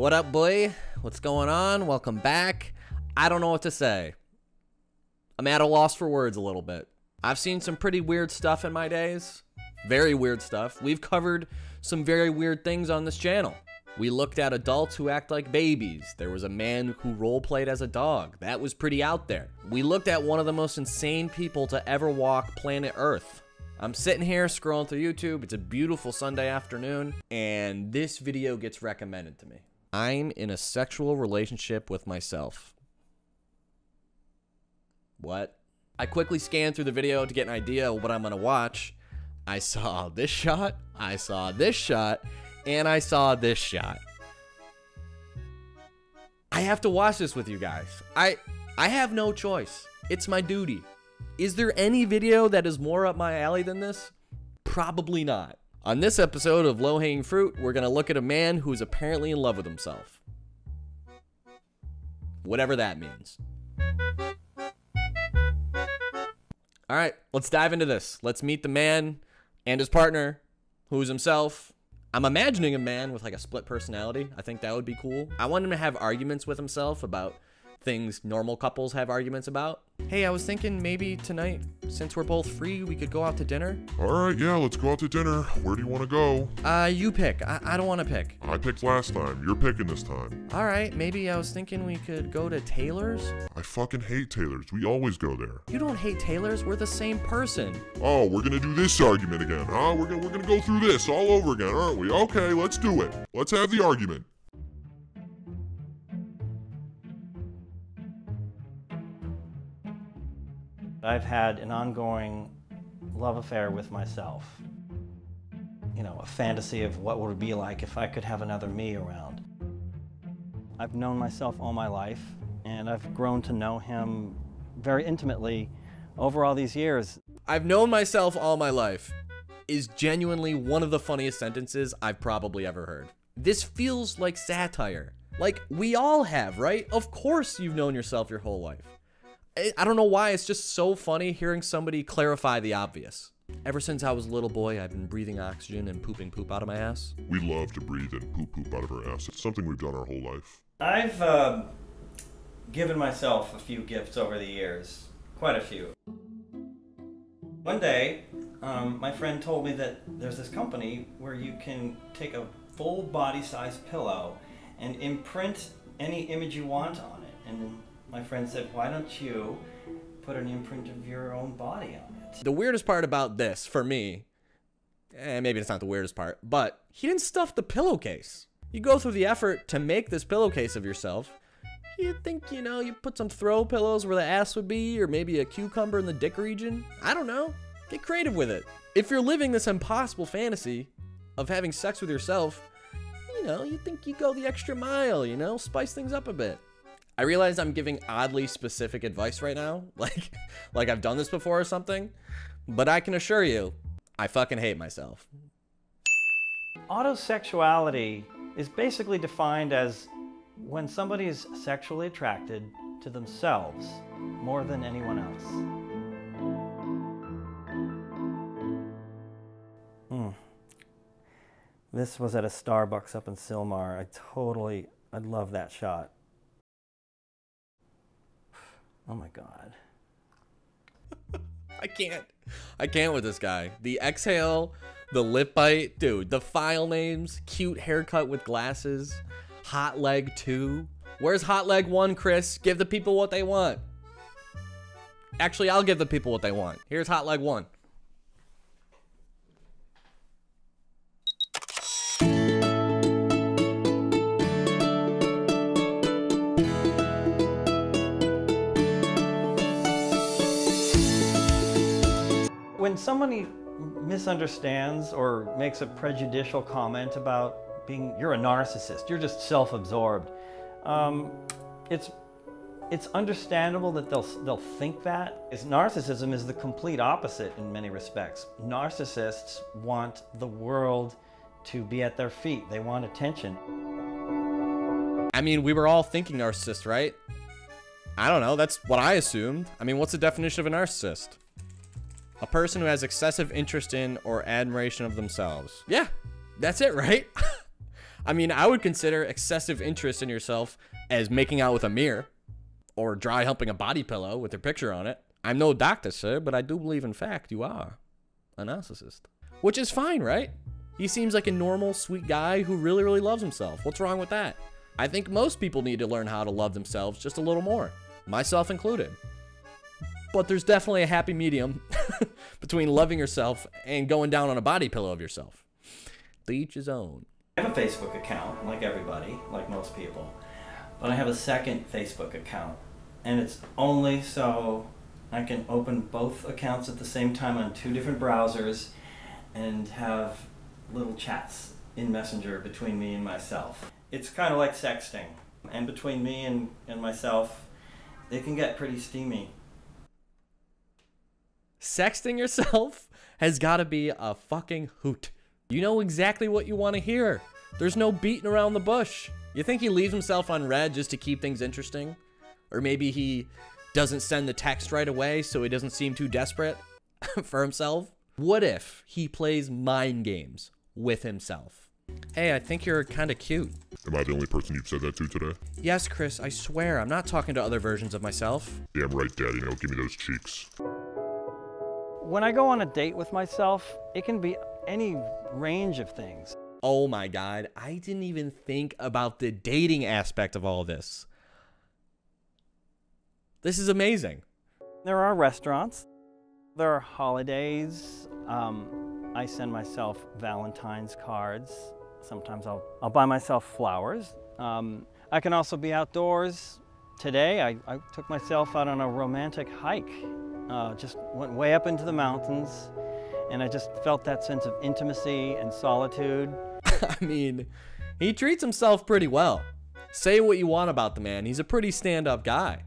What up, boy? What's going on? Welcome back. I don't know what to say. I'm at a loss for words a little bit. I've seen some pretty weird stuff in my days. Very weird stuff. We've covered some very weird things on this channel. We looked at adults who act like babies. There was a man who role-played as a dog. That was pretty out there. We looked at one of the most insane people to ever walk planet Earth. I'm sitting here scrolling through YouTube. It's a beautiful Sunday afternoon, and this video gets recommended to me. I'm in a sexual relationship with myself. What? I quickly scanned through the video to get an idea of what I'm gonna watch. I saw this shot, I saw this shot, and I saw this shot. I have to watch this with you guys. I have no choice. It's my duty. Is there any video that is more up my alley than this? Probably not. On this episode of Low Hanging Fruit, we're gonna look at a man who's apparently in love with himself. Whatever that means. All right, let's dive into this. Let's meet the man and his partner, who's himself. I'm imagining a man with like a split personality. I think that would be cool. I want him to have arguments with himself about things normal couples have arguments about. Hey, I was thinking maybe tonight, since we're both free, we could go out to dinner. All right, yeah, let's go out to dinner. Where do you want to go? You pick. I don't want to pick. I picked last time. You're picking this time. All right, maybe I was thinking we could go to Taylor's. I fucking hate Taylor's. We always go there. You don't hate Taylor's. We're the same person. Oh, we're gonna do this argument again, huh? We're gonna go through this all over again, aren't we? Okay, let's do it. Let's have the argument. I've had an ongoing love affair with myself. You know, a fantasy of what would it be like if I could have another me around. I've known myself all my life, and I've grown to know him very intimately over all these years. I've known myself all my life is genuinely one of the funniest sentences I've probably ever heard. This feels like satire. Like, we all have, right? Of course you've known yourself your whole life. I don't know why, it's just so funny hearing somebody clarify the obvious. Ever since I was a little boy, I've been breathing oxygen and pooping poop out of my ass. We love to breathe and poop out of our ass. It's something we've done our whole life. I've given myself a few gifts over the years, quite a few. One day, my friend told me that there's this company where you can take a full body-size pillow and imprint any image you want on it. And my friend said, why don't you put an imprint of your own body on it? The weirdest part about this, for me, maybe it's not the weirdest part, but he didn't stuff the pillowcase. You go through the effort to make this pillowcase of yourself. You think, you know, you put some throw pillows where the ass would be, or maybe a cucumber in the dick region. I don't know. Get creative with it. If you're living this impossible fantasy of having sex with yourself, you know, you think you go the extra mile, you know, spice things up a bit. I realize I'm giving oddly specific advice right now, like I've done this before or something, but I can assure you, I fucking hate myself. Autosexuality is basically defined as when somebody is sexually attracted to themselves more than anyone else. This was at a Starbucks up in Sylmar. I love that shot. Oh my God. I can't with this guy. The exhale, the lip bite, dude, the file names, cute haircut with glasses, hot leg 2. Where's hot leg 1, Chris? Give the people what they want. Actually, I'll give the people what they want. Here's hot leg 1. When somebody misunderstands or makes a prejudicial comment about you're a narcissist, you're just self-absorbed, it's understandable that they'll think that. Narcissism is the complete opposite in many respects. Narcissists want the world to be at their feet. They want attention. I mean, we were all thinking narcissist, right? I don't know, that's what I assumed. I mean, what's the definition of a narcissist? A person who has excessive interest in or admiration of themselves. Yeah, that's it, right? I mean, I would consider excessive interest in yourself as making out with a mirror or dry humping a body pillow with your picture on it. I'm no doctor, sir, but I do believe in fact you are a narcissist. Which is fine, right? He seems like a normal, sweet guy who really, really loves himself. What's wrong with that? I think most people need to learn how to love themselves just a little more, myself included. But there's definitely a happy medium between loving yourself and going down on a body pillow of yourself. To each his own. I have a Facebook account, like everybody, like most people. But I have a second Facebook account. And it's only so I can open both accounts at the same time on 2 different browsers and have little chats in Messenger between me and myself. It's kind of like sexting. And between me and myself, it can get pretty steamy. Sexting yourself has got to be a fucking hoot. You know exactly what you want to hear. There's no beating around the bush. You think he leaves himself on red just to keep things interesting? Or maybe he doesn't send the text right away so he doesn't seem too desperate for himself? What if he plays mind games with himself? Hey, I think you're kind of cute. Am I the only person you've said that to today? Yes, Chris, I swear, I'm not talking to other versions of myself. Damn right, Daddy. Now give me those cheeks. When I go on a date with myself, it can be any range of things. Oh my God, I didn't even think about the dating aspect of all this. This is amazing. There are restaurants. There are holidays. I send myself Valentine's cards. Sometimes I'll buy myself flowers. I can also be outdoors. Today, I took myself out on a romantic hike. Just went way up into the mountains, and I just felt that sense of intimacy and solitude. I mean, he treats himself pretty well. Say what you want about the man, he's a pretty stand-up guy.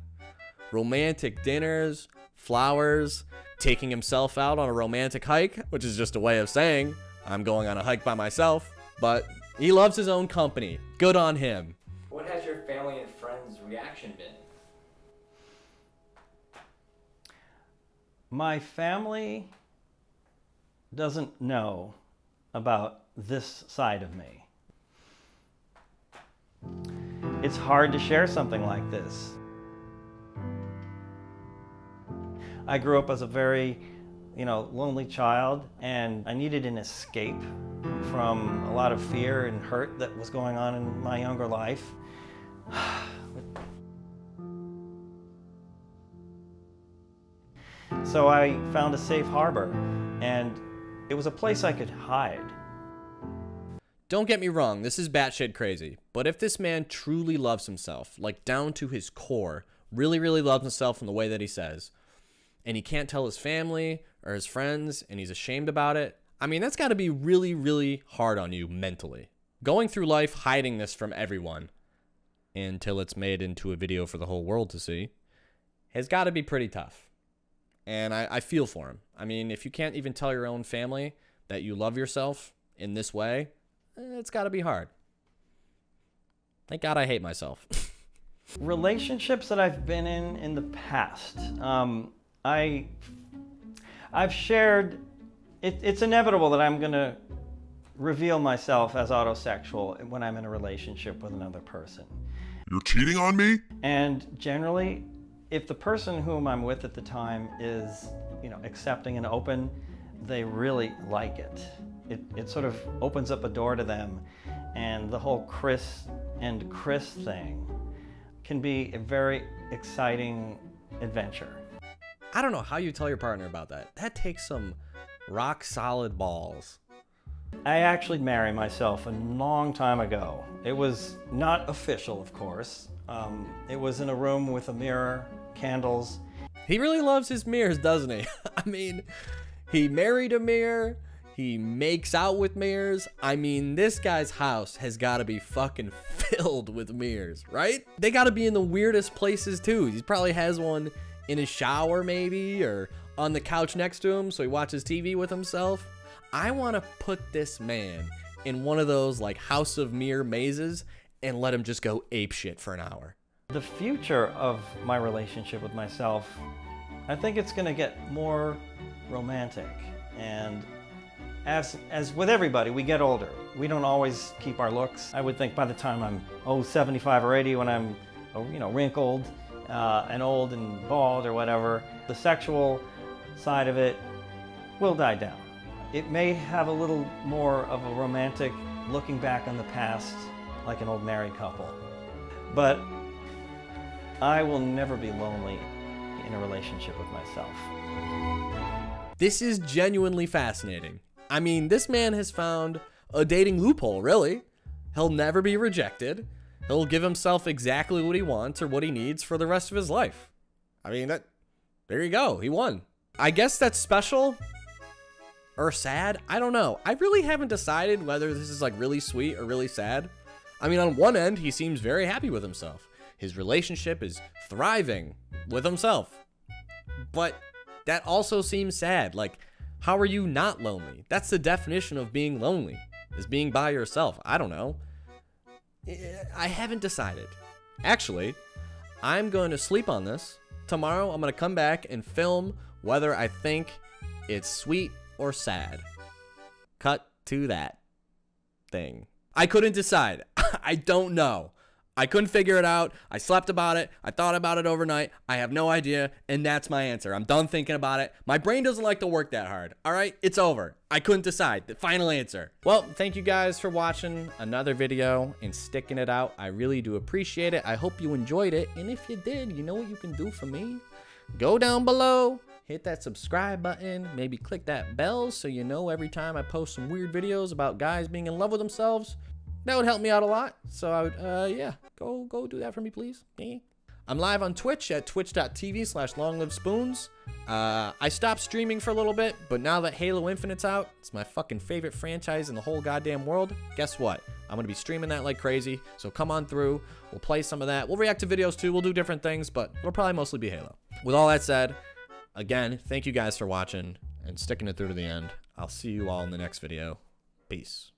Romantic dinners, flowers, taking himself out on a romantic hike, which is just a way of saying, I'm going on a hike by myself, but he loves his own company. Good on him. What has your family and friends' reaction been? My family doesn't know about this side of me. It's hard to share something like this. I grew up as a very, lonely child, and I needed an escape from a lot of fear and hurt that was going on in my younger life. So I found a safe harbor, and it was a place I could hide. Don't get me wrong, this is batshit crazy, but if this man truly loves himself, like down to his core, really, really loves himself in the way that he says, and he can't tell his family or his friends, and he's ashamed about it, I mean, that's got to be really, really hard on you mentally. Going through life hiding this from everyone until it's made into a video for the whole world to see has got to be pretty tough. And I feel for him. I mean, if you can't even tell your own family that you love yourself in this way, it's got to be hard. Thank God I hate myself. Relationships that I've been in the past, I've shared, it's inevitable that I'm going to reveal myself as autosexual when I'm in a relationship with another person. You're cheating on me? And generally, if the person whom I'm with at the time is, accepting and open, they really like it. It sort of opens up a door to them, and the whole Chris and Chris thing can be a very exciting adventure. I don't know how you tell your partner about that. That takes some rock solid balls. I actually married myself a long time ago. It was not official, of course. It was in a room with a mirror, candles. He really loves his mirrors, doesn't he? I mean, he married a mirror. He makes out with mirrors. I mean, this guy's house has got to be fucking filled with mirrors, right? They got to be in the weirdest places too. He probably has one in his shower maybe, or on the couch next to him so he watches TV with himself. I want to put this man in one of those like House of Mirror mazes and let him just go apeshit for an hour. The future of my relationship with myself, I think it's going to get more romantic, and As with everybody, we get older. We don't always keep our looks. I would think by the time I'm 75 or 80, when I'm wrinkled and old and bald or whatever, the sexual side of it will die down. It may have a little more of a romantic looking back on the past, like an old married couple. But I will never be lonely in a relationship with myself. This is genuinely fascinating. I mean, this man has found a dating loophole, really. He'll never be rejected. He'll give himself exactly what he wants or what he needs for the rest of his life. I mean, there you go. He won. I guess that's special or sad. I don't know. I really haven't decided whether this is like really sweet or really sad. I mean, on one end, he seems very happy with himself. His relationship is thriving with himself. But that also seems sad. Like, how are you not lonely? That's the definition of being lonely, is being by yourself. I don't know. I haven't decided. Actually, I'm going to sleep on this. Tomorrow, I'm going to come back and film whether I think it's sweet or sad. Cut to that thing. I couldn't decide. I don't know. I couldn't figure it out. I slept about it. I thought about it overnight. I have no idea, and that's my answer. I'm done thinking about it. My brain doesn't like to work that hard. All right, it's over. I couldn't decide. The final answer. Well, thank you guys for watching another video and sticking it out. I really do appreciate it. I hope you enjoyed it, and if you did, you know what you can do for me? Go down below, hit that subscribe button, maybe click that bell so you know every time I post some weird videos about guys being in love with themselves. That would help me out a lot. So I would, yeah, go do that for me, please. I'm live on Twitch at twitch.tv/longlivespoons. I stopped streaming for a little bit, but now that Halo Infinite's out, it's my fucking favorite franchise in the whole goddamn world. Guess what? I'm going to be streaming that like crazy. So come on through. We'll play some of that. We'll react to videos too. We'll do different things, but it'll probably mostly be Halo. With all that said, again, thank you guys for watching and sticking it through to the end. I'll see you all in the next video. Peace.